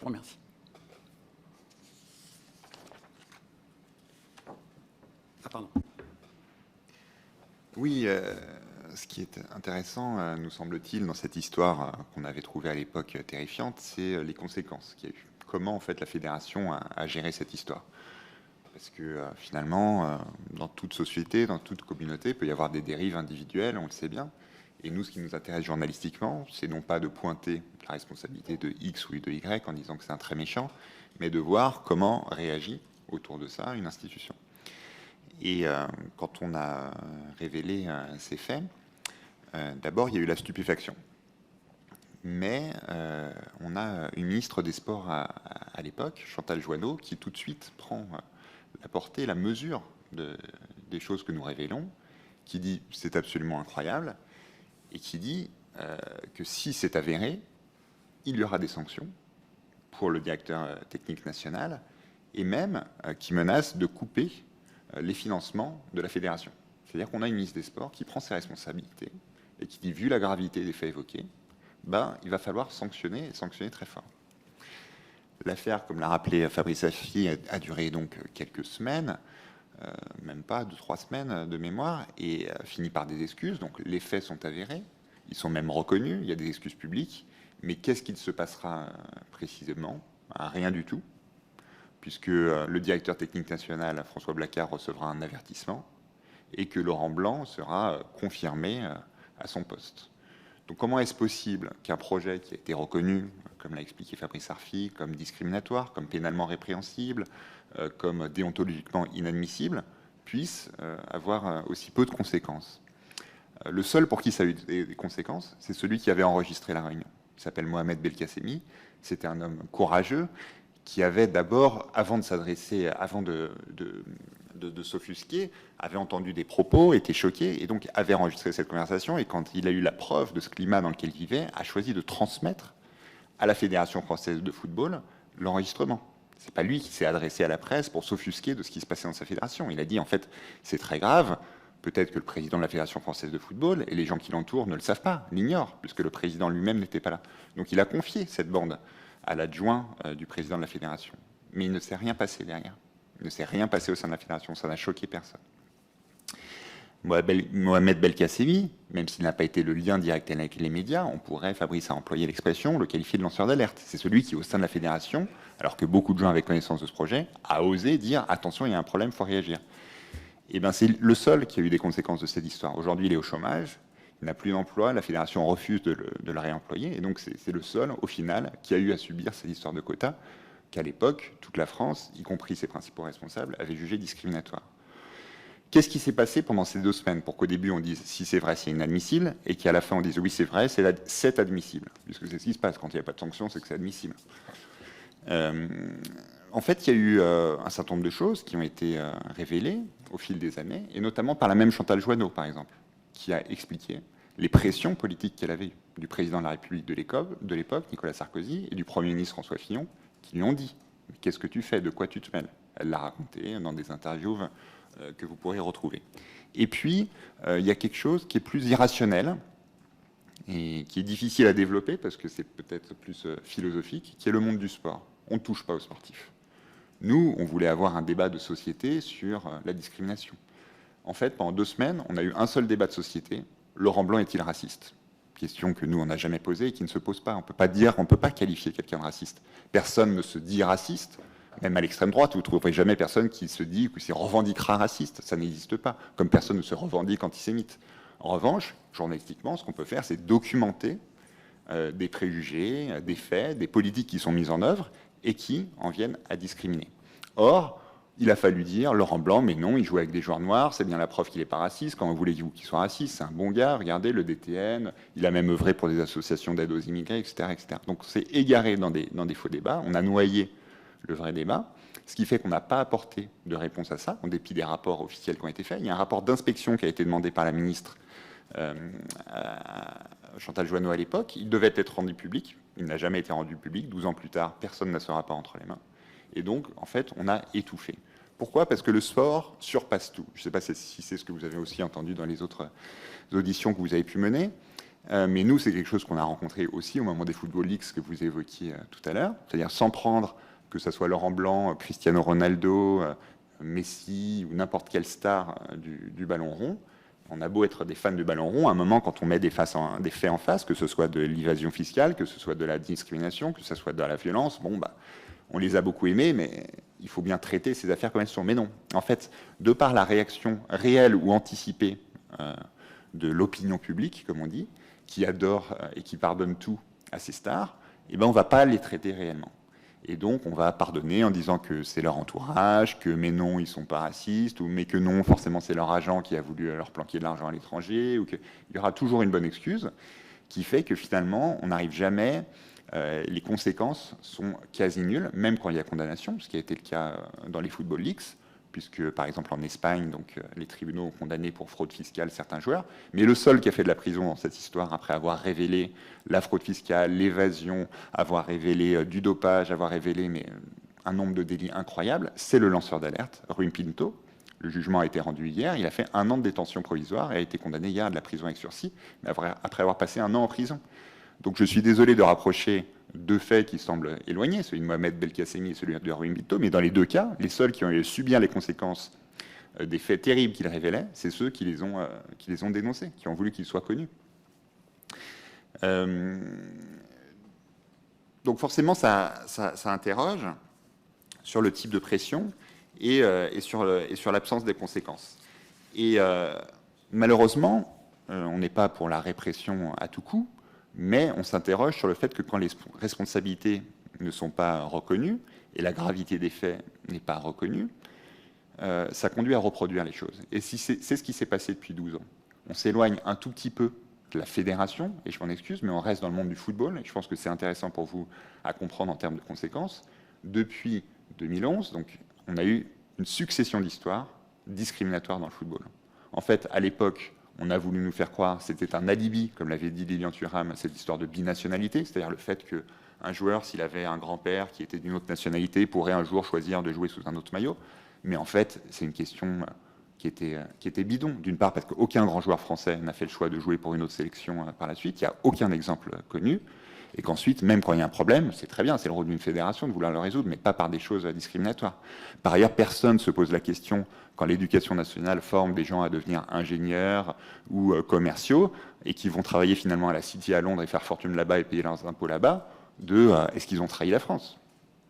Je vous remercie. Ah, pardon. Oui, ce qui est intéressant, nous semble-t-il, dans cette histoire qu'on avait trouvée à l'époque terrifiante, c'est les conséquences qu'il y a eu. Comment, en fait, la fédération a géré cette histoire. Parce que, finalement, dans toute société, dans toute communauté, il peut y avoir des dérives individuelles, on le sait bien. Et nous, ce qui nous intéresse journalistiquement, c'est non pas de pointer la responsabilité de X ou de Y en disant que c'est un très méchant, mais de voir comment réagit autour de ça une institution. Et quand on a révélé ces faits, d'abord, il y a eu la stupéfaction. Mais on a une ministre des Sports à l'époque, Chantal Joanneau, qui tout de suite prend la portée, la mesure des choses que nous révélons, qui dit « c'est absolument incroyable », et qui dit que si c'est avéré, il y aura des sanctions pour le directeur technique national, et même qui menace de couper les financements de la fédération. C'est-à-dire qu'on a une ministre des Sports qui prend ses responsabilités et qui dit, vu la gravité des faits évoqués, il va falloir sanctionner, et sanctionner très fort. L'affaire, comme l'a rappelé Fabrice Affi, a duré donc quelques semaines, même pas 2-3 semaines de mémoire, et finit par des excuses. Donc les faits sont avérés, ils sont même reconnus, il y a des excuses publiques, mais qu'est-ce qu'il se passera précisément? Rien du tout, puisque le directeur technique national, François Blacquart, recevra un avertissement, et que Laurent Blanc sera confirmé à son poste. Donc comment est-ce possible qu'un projet qui a été reconnu, comme l'a expliqué Fabrice Arfi, comme discriminatoire, comme pénalement répréhensible, comme déontologiquement inadmissible, puisse avoir aussi peu de conséquences? Le seul pour qui ça a eu des conséquences, c'est celui qui avait enregistré la réunion. Il s'appelle Mohamed Belkacemi. C'était un homme courageux qui avait d'abord, avant de s'adresser, avant de s'offusquer, avait entendu des propos, était choqué, et donc avait enregistré cette conversation, et quand il a eu la preuve de ce climat dans lequel il vivait, a choisi de transmettre à la Fédération française de football l'enregistrement. C'est pas lui qui s'est adressé à la presse pour s'offusquer de ce qui se passait dans sa fédération. Il a dit, en fait, c'est très grave, peut-être que le président de la Fédération française de football et les gens qui l'entourent ne le savent pas, l'ignorent, puisque le président lui-même n'était pas là. Donc il a confié cette bande à l'adjoint du président de la fédération. Mais il ne s'est rien passé derrière. Il ne s'est rien passé au sein de la fédération, ça n'a choqué personne. Mohamed Belkacemi, même s'il n'a pas été le lien direct avec les médias, on pourrait, Fabrice a employé l'expression, le qualifier de lanceur d'alerte. C'est celui qui, au sein de la fédération, alors que beaucoup de gens avaient connaissance de ce projet, a osé dire « attention, il y a un problème, il faut réagir ». Et bien c'est le seul qui a eu des conséquences de cette histoire. Aujourd'hui, il est au chômage, il n'a plus d'emploi, la fédération refuse de le réemployer, et donc c'est le seul, au final, qui a eu à subir cette histoire de quotas, qu'à l'époque, toute la France, y compris ses principaux responsables, avait jugé discriminatoire. Qu'est-ce qui s'est passé pendant ces 2 semaines pour qu'au début on dise si c'est vrai, c'est inadmissible, et qu'à la fin on dise oui c'est vrai, c'est admissible, puisque c'est ce qui se passe quand il n'y a pas de sanction, c'est que c'est admissible. En fait, il y a eu un certain nombre de choses qui ont été révélées au fil des années, et notamment par la même Chantal Joanneau, par exemple, qui a expliqué les pressions politiques qu'elle avait eues, du président de la République de l'époque, Nicolas Sarkozy, et du Premier ministre François Fillon, qui lui ont dit « Qu'est-ce que tu fais? De quoi tu te mêles ?» Elle l'a raconté dans des interviews que vous pourrez retrouver. Et puis, il y a quelque chose qui est plus irrationnel, et qui est difficile à développer, parce que c'est peut-être plus philosophique, qui est le monde du sport. On ne touche pas aux sportifs. Nous, on voulait avoir un débat de société sur la discrimination. En fait, pendant 2 semaines, on a eu un seul débat de société. Laurent Blanc est-il raciste? Question que nous, on n'a jamais posée et qui ne se pose pas. On ne peut pas qualifier quelqu'un de raciste. Personne ne se dit raciste. Même à l'extrême droite, vous ne trouverez jamais personne qui se dit ou qui se revendiquera raciste. Ça n'existe pas. Comme personne ne se revendique antisémite. En revanche, journalistiquement, ce qu'on peut faire, c'est documenter des préjugés, des faits, des politiques qui sont mises en œuvre et qui en viennent à discriminer. Or, il a fallu dire, Laurent Blanc, mais non, il joue avec des joueurs noirs, c'est bien la preuve qu'il n'est pas raciste. Comment voulez-vous qu'il soit raciste? C'est un bon gars, regardez le DTN, il a même œuvré pour des associations d'aide aux immigrés, etc., etc. Donc c'est égaré dans des faux débats, on a noyé le vrai débat, ce qui fait qu'on n'a pas apporté de réponse à ça, en dépit des rapports officiels qui ont été faits. Il y a un rapport d'inspection qui a été demandé par la ministre Chantal Joanneau à l'époque, il devait être rendu public, il n'a jamais été rendu public, 12 ans plus tard, personne n'a ce rapport entre les mains. Et donc, en fait, on a étouffé. Pourquoi? Parce que le sport surpasse tout. Je ne sais pas si c'est ce que vous avez aussi entendu dans les autres auditions que vous avez pu mener. Mais nous, c'est quelque chose qu'on a rencontré aussi au moment des Football Leagues que vous évoquiez tout à l'heure, c'est-à-dire sans prendre que ce soit Laurent Blanc, Cristiano Ronaldo, Messi ou n'importe quelle star du ballon rond. On a beau être des fans du ballon rond, à un moment, quand on met des faits en face, que ce soit de l'évasion fiscale, que ce soit de la discrimination, que ce soit de la violence, bon, bah, on les a beaucoup aimés, mais il faut bien traiter ces affaires comme elles sont. Mais non, en fait, de par la réaction réelle ou anticipée de l'opinion publique, comme on dit, qui adore et qui pardonne tout à ces stars, eh ben, on ne va pas les traiter réellement. Et donc, on va pardonner en disant que c'est leur entourage, que mais non, ils ne sont pas racistes, ou mais que non, forcément, c'est leur agent qui a voulu leur planquer de l'argent à l'étranger, ou qu'il y aura toujours une bonne excuse, qui fait que finalement, on n'arrive jamais, les conséquences sont quasi nulles, même quand il y a condamnation, ce qui a été le cas dans les Football Leagues, puisque par exemple en Espagne, donc, les tribunaux ont condamné pour fraude fiscale certains joueurs, mais le seul qui a fait de la prison dans cette histoire, après avoir révélé la fraude fiscale, l'évasion, avoir révélé du dopage, avoir révélé un nombre de délits incroyables, c'est le lanceur d'alerte, Rui Pinto. Le jugement a été rendu hier, il a fait 1 an de détention provisoire et a été condamné hier à de la prison avec sursis, mais après avoir passé 1 an en prison. Donc je suis désolé de rapprocher 2 faits qui semblent éloignés, celui de Mohamed Belkacemi et celui de Rui Pinto, mais dans les 2 cas, les seuls qui ont eu subir les conséquences des faits terribles qu'il révélait, c'est ceux qui les ont dénoncés, qui ont voulu qu'ils soient connus. Donc forcément, ça interroge sur le type de pression et sur l'absence des conséquences. Et malheureusement, on n'est pas pour la répression à tout coup, mais on s'interroge sur le fait que quand les responsabilités ne sont pas reconnues et la gravité des faits n'est pas reconnue, ça conduit à reproduire les choses. Et c'est ce qui s'est passé depuis 12 ans. On s'éloigne un tout petit peu de la fédération, et je m'en excuse, mais on reste dans le monde du football, et je pense que c'est intéressant pour vous à comprendre en termes de conséquences. Depuis 2011, donc, on a eu une succession d'histoires discriminatoires dans le football. En fait, à l'époque, on a voulu nous faire croire, c'était un alibi, comme l'avait dit Lilian Thuram, cette histoire de binationalité, c'est-à-dire le fait qu'un joueur, s'il avait un grand-père qui était d'une autre nationalité, pourrait un jour choisir de jouer sous un autre maillot. Mais en fait, c'est une question qui était bidon. D'une part, parce qu'aucun grand joueur français n'a fait le choix de jouer pour une autre sélection par la suite. Il n'y a aucun exemple connu. Et qu'ensuite, même quand il y a un problème, c'est très bien, c'est le rôle d'une fédération de vouloir le résoudre, mais pas par des choses discriminatoires. Par ailleurs, personne ne se pose la question, quand l'éducation nationale forme des gens à devenir ingénieurs ou commerciaux, et qui vont travailler finalement à la City à Londres et faire fortune là-bas et payer leurs impôts là-bas, est-ce qu'ils ont trahi la France ?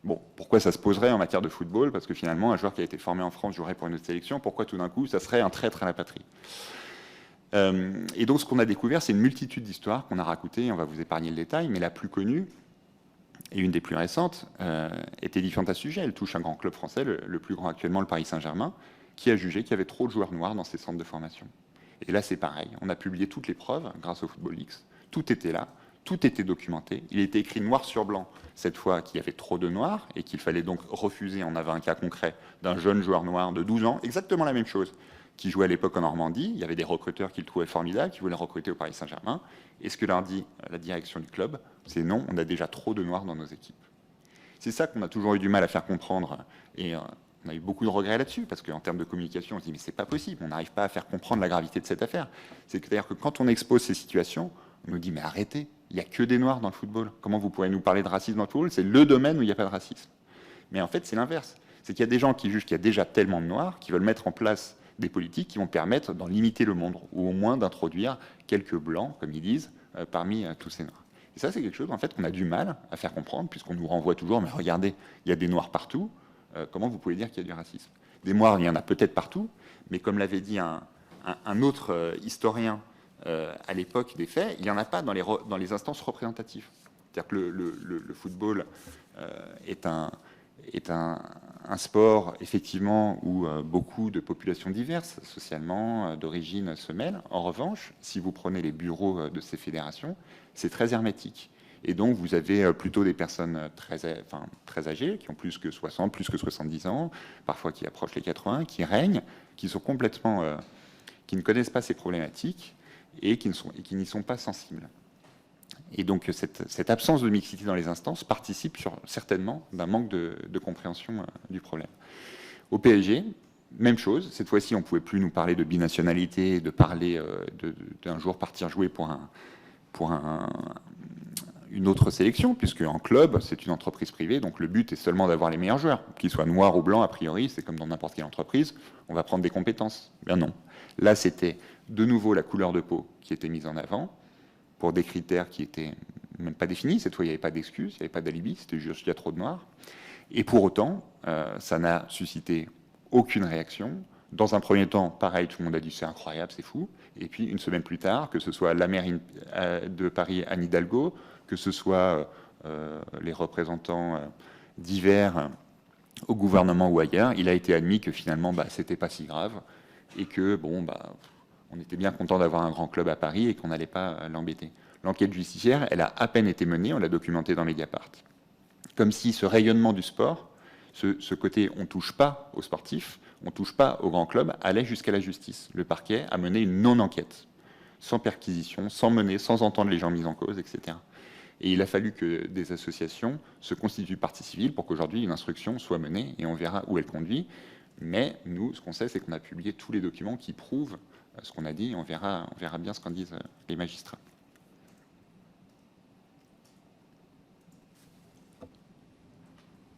Bon, pourquoi ça se poserait en matière de football ? Parce que finalement, un joueur qui a été formé en France jouerait pour une autre sélection, pourquoi tout d'un coup, ça serait un traître à la patrie ? Et donc, ce qu'on a découvert, c'est une multitude d'histoires qu'on a racontées, on va vous épargner le détail, mais la plus connue, et une des plus récentes, est édifiante à ce sujet. Elle touche un grand club français, le plus grand actuellement, le Paris Saint-Germain, qui a jugé qu'il y avait trop de joueurs noirs dans ses centres de formation. Et là, c'est pareil. On a publié toutes les preuves grâce au Football Leagues. Tout était là. Tout était documenté. Il était écrit noir sur blanc, cette fois, qu'il y avait trop de noirs et qu'il fallait donc refuser. On avait un cas concret d'un jeune joueur noir de 12 ans, exactement la même chose, qui jouait à l'époque en Normandie. Il y avait des recruteurs qui le trouvaient formidable, qui voulaient le recruter au Paris Saint-Germain. Et ce que leur dit la direction du club, c'est non, on a déjà trop de noirs dans nos équipes. C'est ça qu'on a toujours eu du mal à faire comprendre. Et on a eu beaucoup de regrets là-dessus, parce qu'en termes de communication, on se dit mais c'est pas possible, on n'arrive pas à faire comprendre la gravité de cette affaire. C'est-à-dire que quand on expose ces situations, on nous dit mais arrêtez, il n'y a que des noirs dans le football. Comment vous pourrez nous parler de racisme dans le football ? C'est le domaine où il n'y a pas de racisme. Mais en fait, c'est l'inverse. C'est qu'il y a des gens qui jugent qu'il y a déjà tellement de noirs, qui veulent mettre en place des politiques qui vont permettre d'en limiter le nombre, ou au moins d'introduire quelques blancs, comme ils disent, parmi tous ces noirs. Et ça, c'est quelque chose en fait qu'on a du mal à faire comprendre, puisqu'on nous renvoie toujours, mais regardez, il y a des noirs partout, comment vous pouvez dire qu'il y a du racisme ? Des noirs, il y en a peut-être partout, mais comme l'avait dit un autre historien à l'époque des faits, il n'y en a pas dans les instances représentatives. C'est-à-dire que le football est un sport, effectivement, où beaucoup de populations diverses, socialement, d'origine, se mêlent. En revanche, si vous prenez les bureaux de ces fédérations, c'est très hermétique. Et donc, vous avez plutôt des personnes très âgées, qui ont plus que 60, plus que 70 ans, parfois qui approchent les 80, qui règnent, qui sont complètement... qui ne connaissent pas ces problématiques, et qui n'y sont pas sensibles. Et donc cette absence de mixité dans les instances participe certainement d'un manque de compréhension du problème. Au PSG, même chose, cette fois-ci on ne pouvait plus nous parler de binationalité, de parler d'un jour partir jouer pour pour une autre sélection, puisque en club, c'est une entreprise privée, donc le but est seulement d'avoir les meilleurs joueurs, qu'ils soient noirs ou blancs, a priori, c'est comme dans n'importe quelle entreprise, on va prendre des compétences. Ben non. Là, c'était de nouveau la couleur de peau qui était mise en avant, pour des critères qui étaient même pas définis. Cette fois, il n'y avait pas d'excuse, il n'y avait pas d'alibi, c'était juste qu'il y a trop de noirs. Et pour autant, ça n'a suscité aucune réaction. Dans un premier temps, pareil, tout le monde a dit c'est incroyable, c'est fou. Et puis, une semaine plus tard, que ce soit la maire de Paris, Anne Hidalgo, que ce soit les représentants divers au gouvernement ou ailleurs, il a été admis que finalement, c'était pas si grave et que, on était bien content d'avoir un grand club à Paris et qu'on n'allait pas l'embêter. L'enquête judiciaire, elle a à peine été menée, on l'a documenté dans Mediapart. Comme si ce rayonnement du sport, ce côté on ne touche pas aux sportifs, on ne touche pas aux grands clubs, allait jusqu'à la justice. Le parquet a mené une non-enquête, sans perquisition, sans entendre les gens mis en cause, etc. Et il a fallu que des associations se constituent partie civile pour qu'aujourd'hui une instruction soit menée et on verra où elle conduit. Mais nous, ce qu'on sait, c'est qu'on a publié tous les documents qui prouvent ce qu'on a dit et on verra bien ce qu'en disent les magistrats.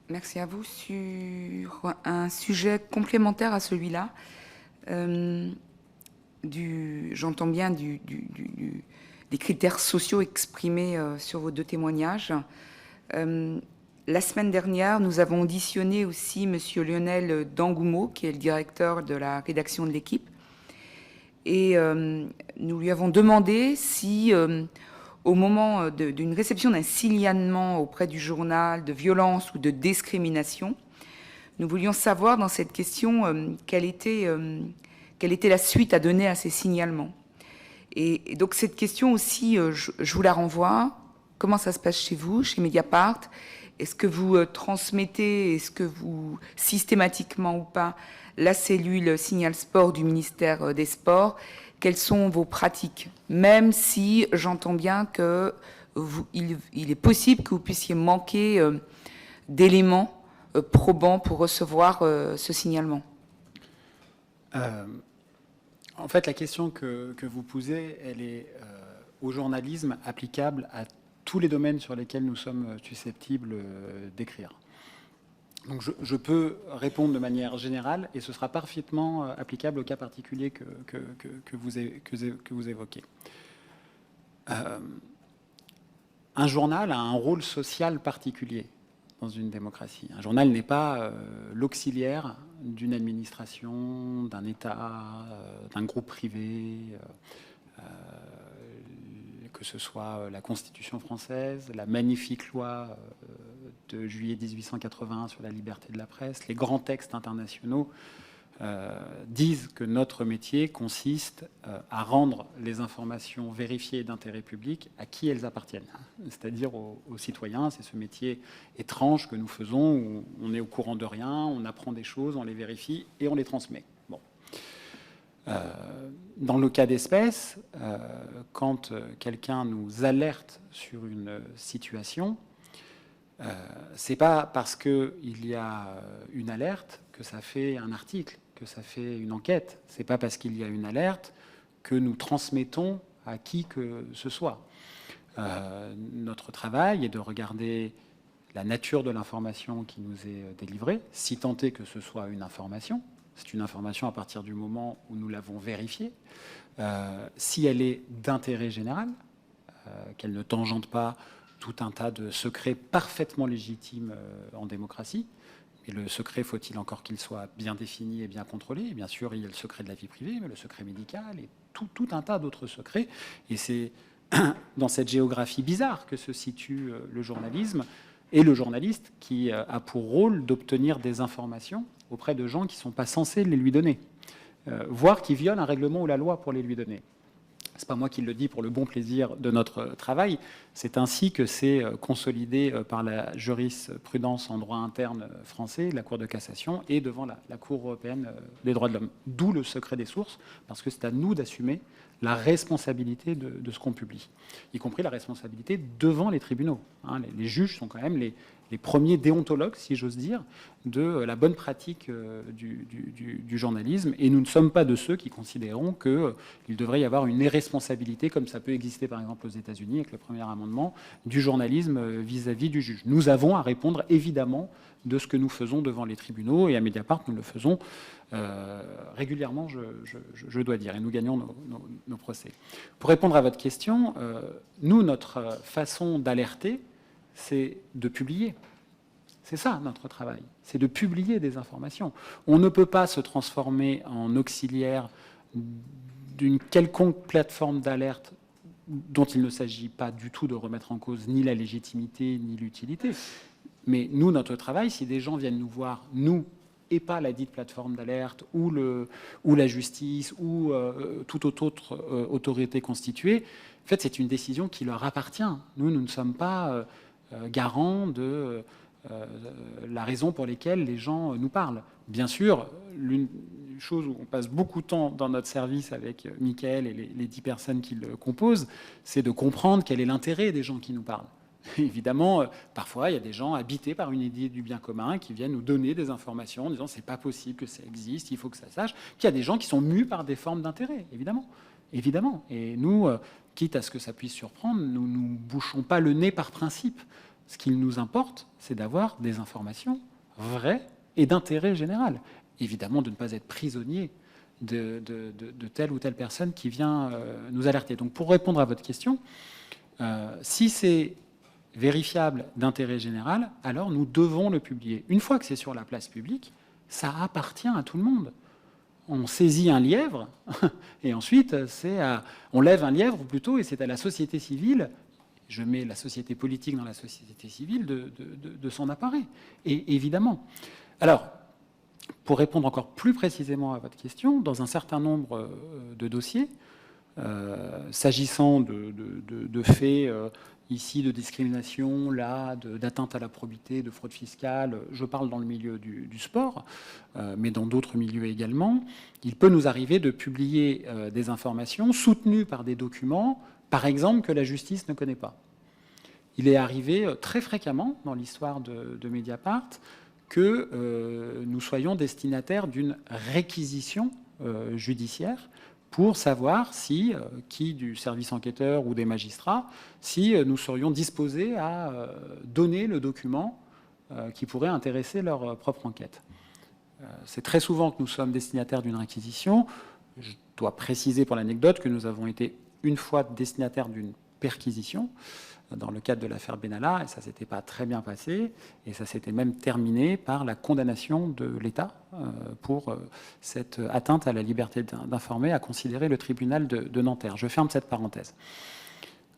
Merci à vous. Sur un sujet complémentaire à celui-là, j'entends bien des critères sociaux exprimés sur vos deux témoignages. La semaine dernière, nous avons auditionné aussi M. Lionel Dangoumeau, qui est le directeur de la rédaction de l'Équipe. Et nous lui avons demandé si, au moment d'une réception d'un signalement auprès du journal de violence ou de discrimination, nous voulions savoir dans cette question quelle était la suite à donner à ces signalements. Et donc cette question aussi, je vous la renvoie. Comment ça se passe chez vous, chez Mediapart? Est-ce que vous transmettez, est-ce que vous, systématiquement ou pas, la cellule Signal Sport du ministère des Sports? Quelles sont vos pratiques? Même si j'entends bien que il est possible que vous puissiez manquer d'éléments probants pour recevoir ce signalement. En fait, la question que vous posez, elle est au journalisme applicable à tous les domaines sur lesquels nous sommes susceptibles d'écrire. Donc je peux répondre de manière générale et ce sera parfaitement applicable au cas particulier que vous évoquez. Un journal a un rôle social particulier dans une démocratie. Un journal n'est pas l'auxiliaire d'une administration, d'un État, d'un groupe privé, que ce soit la Constitution française, la magnifique loi de juillet 1881 sur la liberté de la presse, les grands textes internationaux disent que notre métier consiste à rendre les informations vérifiées d'intérêt public à qui elles appartiennent, c'est-à-dire aux citoyens. C'est ce métier étrange que nous faisons, où on est au courant de rien, on apprend des choses, on les vérifie et on les transmet. Bon. Dans le cas d'espèce, quand quelqu'un nous alerte sur une situation, c'est pas parce qu'il y a une alerte que ça fait un article, que ça fait une enquête. C'est pas parce qu'il y a une alerte que nous transmettons à qui que ce soit. Notre travail est de regarder la nature de l'information qui nous est délivrée, si tant est que ce soit une information. C'est une information à partir du moment où nous l'avons vérifiée. Si elle est d'intérêt général, qu'elle ne tangente pas tout un tas de secrets parfaitement légitimes en démocratie. Et le secret, faut-il encore qu'il soit bien défini et bien contrôlé? Et bien sûr, il y a le secret de la vie privée, mais le secret médical et tout un tas d'autres secrets. Et c'est dans cette géographie bizarre que se situe le journalisme et le journaliste qui a pour rôle d'obtenir des informations auprès de gens qui ne sont pas censés les lui donner, voire qui violent un règlement ou la loi pour les lui donner. Ce n'est pas moi qui le dis pour le bon plaisir de notre travail. C'est ainsi que c'est consolidé par la jurisprudence en droit interne français, la Cour de cassation, et devant la Cour européenne des droits de l'homme. D'où le secret des sources, parce que c'est à nous d'assumer la responsabilité de ce qu'on publie, y compris la responsabilité devant les tribunaux. Les juges sont quand même les les premiers déontologues, si j'ose dire, de la bonne pratique du journalisme. Et nous ne sommes pas de ceux qui considérons qu'il devrait y avoir une irresponsabilité, comme ça peut exister par exemple aux États-Unis avec le premier amendement, du journalisme vis-à-vis du juge. Nous avons à répondre évidemment de ce que nous faisons devant les tribunaux, et à Mediapart, nous le faisons régulièrement, je dois dire, et nous gagnons nos procès. Pour répondre à votre question, nous, notre façon d'alerter, c'est de publier. C'est ça notre travail, c'est de publier des informations. On ne peut pas se transformer en auxiliaire d'une quelconque plateforme d'alerte dont il ne s'agit pas du tout de remettre en cause ni la légitimité ni l'utilité. Mais nous, notre travail, si des gens viennent nous voir, nous, et pas la dite plateforme d'alerte ou la justice ou toute autre autorité constituée, en fait, c'est une décision qui leur appartient. Nous ne sommes pas garants de la raison pour laquelle les gens nous parlent. Bien sûr, l'une chose où on passe beaucoup de temps dans notre service avec Mickaël et les 10 personnes qui le composent, c'est de comprendre quel est l'intérêt des gens qui nous parlent. Évidemment, parfois, il y a des gens habités par une idée du bien commun qui viennent nous donner des informations en disant c'est pas possible que ça existe, il faut que ça sache. Puis il y a des gens qui sont mus par des formes d'intérêt, évidemment. Évidemment. Et nous, quitte à ce que ça puisse surprendre, nous ne bouchons pas le nez par principe. Ce qu'il nous importe, c'est d'avoir des informations vraies et d'intérêt général. Évidemment, de ne pas être prisonnier de telle ou telle personne qui vient nous alerter. Donc, pour répondre à votre question, si c'est vérifiable d'intérêt général, alors nous devons le publier. Une fois que c'est sur la place publique, ça appartient à tout le monde. On saisit un lièvre, et ensuite, on lève un lièvre plutôt, et c'est à la société civile, je mets la société politique dans la société civile, de s'en emparer. Et évidemment. Alors, pour répondre encore plus précisément à votre question, dans un certain nombre de dossiers, s'agissant de faits ici de discrimination, là d'atteinte à la probité, de fraude fiscale, je parle dans le milieu du sport, mais dans d'autres milieux également, il peut nous arriver de publier des informations soutenues par des documents, par exemple, que la justice ne connaît pas. Il est arrivé très fréquemment dans l'histoire de Mediapart que nous soyons destinataires d'une réquisition judiciaire pour savoir si, qui du service enquêteur ou des magistrats, si nous serions disposés à donner le document qui pourrait intéresser leur propre enquête. C'est très souvent que nous sommes destinataires d'une réquisition. Je dois préciser pour l'anecdote que nous avons été une fois destinataires d'une perquisition dans le cadre de l'affaire Benalla, et ça ne s'était pas très bien passé, et ça s'était même terminé par la condamnation de l'État pour cette atteinte à la liberté d'informer, à considérer le tribunal de Nanterre. Je ferme cette parenthèse.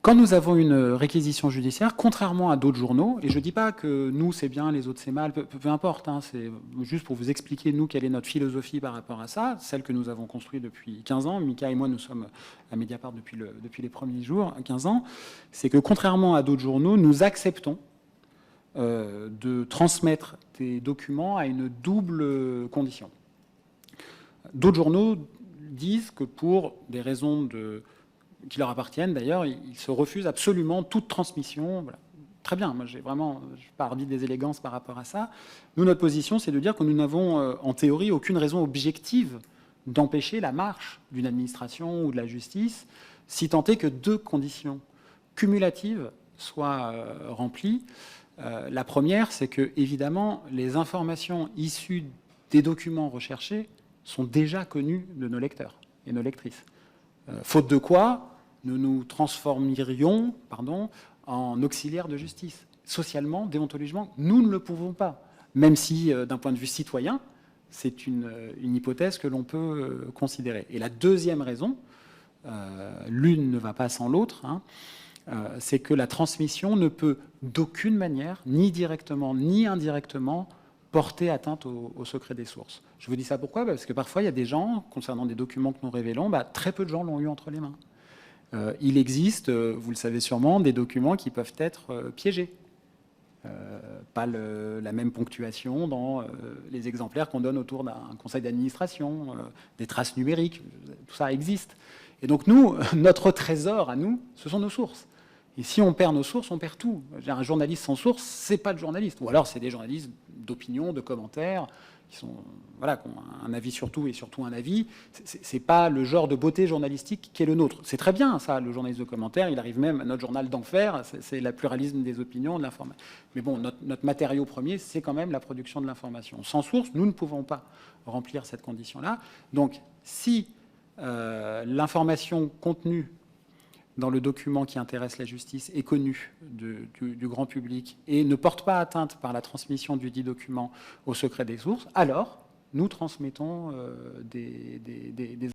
Quand nous avons une réquisition judiciaire, contrairement à d'autres journaux, et je ne dis pas que nous c'est bien, les autres c'est mal, peu importe, hein, c'est juste pour vous expliquer nous quelle est notre philosophie par rapport à ça, celle que nous avons construite depuis 15 ans, Mika et moi nous sommes à Mediapart depuis les premiers jours, 15 ans, c'est que contrairement à d'autres journaux, nous acceptons de transmettre des documents à une double condition. D'autres journaux disent que pour des raisons qui leur appartiennent d'ailleurs, ils se refusent absolument toute transmission. Voilà. Très bien, moi je suis pas arbitre des élégances par rapport à ça. Nous, notre position, c'est de dire que nous n'avons en théorie aucune raison objective d'empêcher la marche d'une administration ou de la justice, si tant est que deux conditions cumulatives soient remplies. La première, c'est que, évidemment, les informations issues des documents recherchés sont déjà connues de nos lecteurs et nos lectrices. Faute de quoi, nous nous transformerions en auxiliaires de justice. Socialement, déontologiquement, nous ne le pouvons pas. Même si, d'un point de vue citoyen, c'est une hypothèse que l'on peut considérer. Et la deuxième raison, l'une ne va pas sans l'autre, c'est que la transmission ne peut d'aucune manière, ni directement ni indirectement, porter atteinte au secret des sources. Je vous dis ça pourquoi ? Parce que parfois, il y a des gens, concernant des documents que nous révélons, très peu de gens l'ont eu entre les mains. Il existe, vous le savez sûrement, des documents qui peuvent être piégés. Pas la même ponctuation dans les exemplaires qu'on donne autour d'un conseil d'administration, des traces numériques, tout ça existe. Et donc nous, notre trésor à nous, ce sont nos sources. Et si on perd nos sources, on perd tout. Un journaliste sans source, c'est pas de journaliste. Ou alors c'est des journalistes d'opinion, de commentaires, qui ont un avis sur tout et surtout un avis. C'est pas le genre de beauté journalistique qui est le nôtre. C'est très bien ça, le journaliste de commentaires. Il arrive même à notre journal d'enfer. C'est le pluralisme des opinions, de l'information. Mais bon, notre matériau premier, c'est quand même la production de l'information. Sans source, nous ne pouvons pas remplir cette condition-là. Donc, si l'information contenue dans le document qui intéresse la justice est connue du grand public et ne porte pas atteinte par la transmission du dit document au secret des sources, alors nous transmettons des